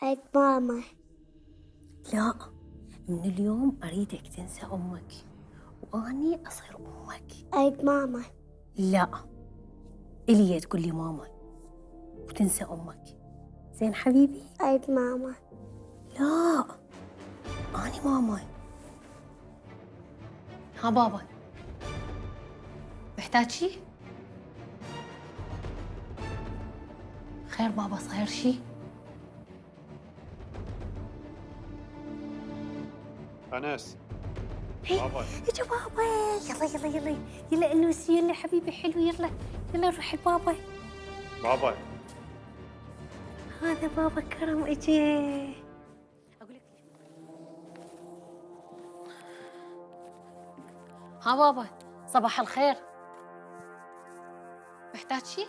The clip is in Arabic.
عيد ماما. لا، من اليوم أريدك تنسى أمك وأني أصير أمك. عيد ماما. لا، إلي تقول لي ماما وتنسى أمك. زين حبيبي؟ عيد ماما. لا، أني ماما. ها بابا، محتاج شي؟ خير بابا، صاير شي؟ أنس. هي بابا. اجا بابا. يلا يلا يلا يلا الوسي، يلا حبيبي حلو، يلا يلا نروح لبابا. بابا. هذا بابا كرم اجي. اقول لك ها بابا، صباح الخير. محتاج شي؟